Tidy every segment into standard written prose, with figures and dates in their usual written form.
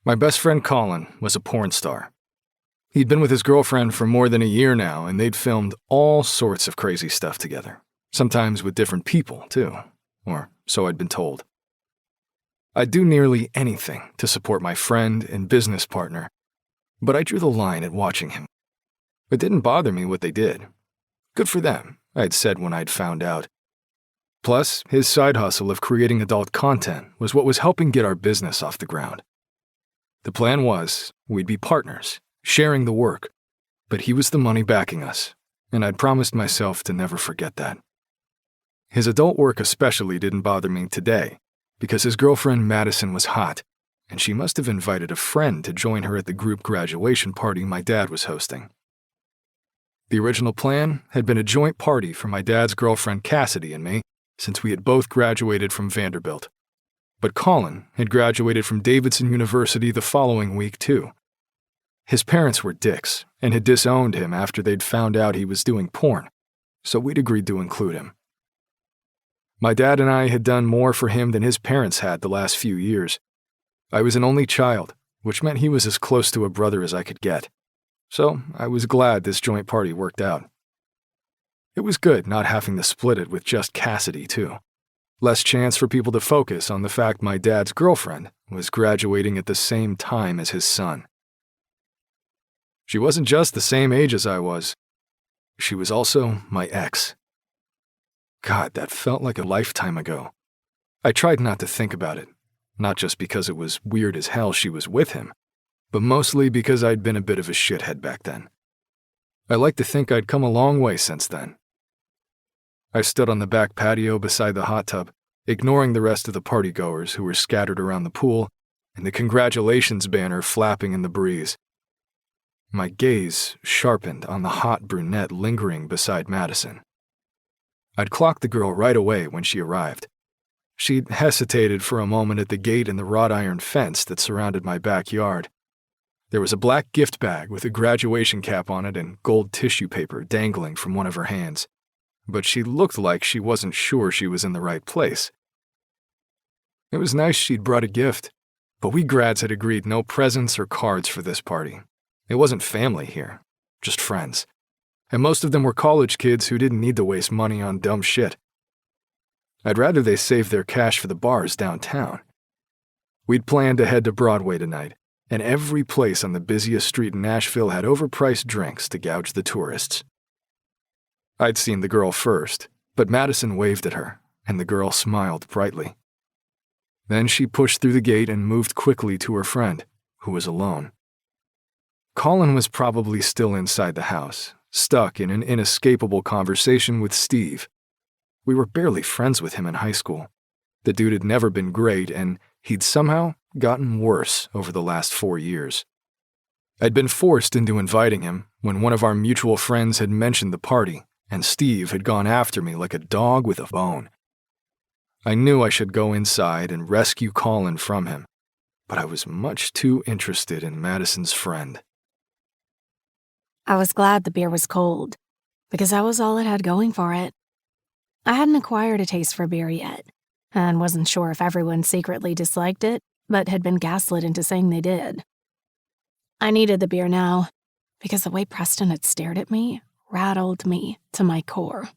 My best friend Colin was a porn star. He'd been with his girlfriend for more than a year now, and they'd filmed all sorts of crazy stuff together, sometimes with different people, too, or so I'd been told. I'd do nearly anything to support my friend and business partner, but I drew the line at watching him. It didn't bother me what they did. Good for them, I'd said when I'd found out. Plus, his side hustle of creating adult content was what was helping get our business off the ground. The plan was, we'd be partners, sharing the work, but he was the money backing us, and I'd promised myself to never forget that. His adult work especially didn't bother me today, because his girlfriend Madison was hot, and she must have invited a friend to join her at the group graduation party my dad was hosting. The original plan had been a joint party for my dad's girlfriend Cassidy and me, since we had both graduated from Vanderbilt. But Colin had graduated from Davidson University the following week, too. His parents were dicks and had disowned him after they'd found out he was doing porn, so we'd agreed to include him. My dad and I had done more for him than his parents had the last few years. I was an only child, which meant he was as close to a brother as I could get. So I was glad this joint party worked out. It was good not having to split it with just Cassidy, too. Less chance for people to focus on the fact my dad's girlfriend was graduating at the same time as his son. She wasn't just the same age as I was. She was also my ex. God, that felt like a lifetime ago. I tried not to think about it, not just because it was weird as hell she was with him, but mostly because I'd been a bit of a shithead back then. I like to think I'd come a long way since then. I stood on the back patio beside the hot tub, ignoring the rest of the partygoers who were scattered around the pool and the congratulations banner flapping in the breeze. My gaze sharpened on the hot brunette lingering beside Madison. I'd clocked the girl right away when she arrived. She'd hesitated for a moment at the gate in the wrought iron fence that surrounded my backyard. There was a black gift bag with a graduation cap on it and gold tissue paper dangling from one of her hands, but she looked like she wasn't sure she was in the right place. It was nice she'd brought a gift, but we grads had agreed no presents or cards for this party. It wasn't family here, just friends. And most of them were college kids who didn't need to waste money on dumb shit. I'd rather they save their cash for the bars downtown. We'd planned to head to Broadway tonight, and every place on the busiest street in Nashville had overpriced drinks to gouge the tourists. I'd seen the girl first, but Madison waved at her, and the girl smiled brightly. Then she pushed through the gate and moved quickly to her friend, who was alone. Colin was probably still inside the house, stuck in an inescapable conversation with Steve. We were barely friends with him in high school. The dude had never been great, and he'd somehow gotten worse over the last 4 years. I'd been forced into inviting him when one of our mutual friends had mentioned the party, and Steve had gone after me like a dog with a bone. I knew I should go inside and rescue Colin from him, but I was much too interested in Madison's friend. I was glad the beer was cold, because that was all it had going for it. I hadn't acquired a taste for beer yet, and wasn't sure if everyone secretly disliked it, but had been gaslit into saying they did. I needed the beer now, because the way Preston had stared at me rattled me to my core.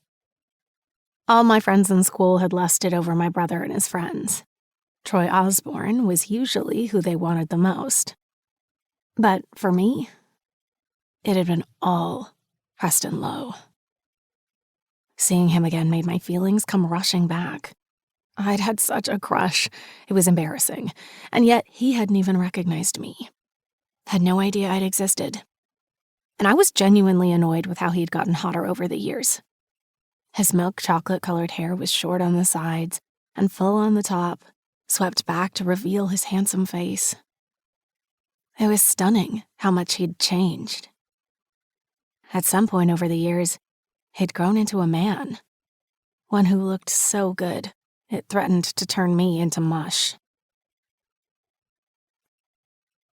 All my friends in school had lusted over my brother and his friends. Troy Osborne was usually who they wanted the most. But for me, it had been all Preston Lowe. Seeing him again made my feelings come rushing back. I'd had such a crush. It was embarrassing. And yet he hadn't even recognized me. Had no idea I'd existed. And I was genuinely annoyed with how he'd gotten hotter over the years. His milk chocolate-colored hair was short on the sides and full on the top, swept back to reveal his handsome face. It was stunning how much he'd changed. At some point over the years, he'd grown into a man. One who looked so good, it threatened to turn me into mush.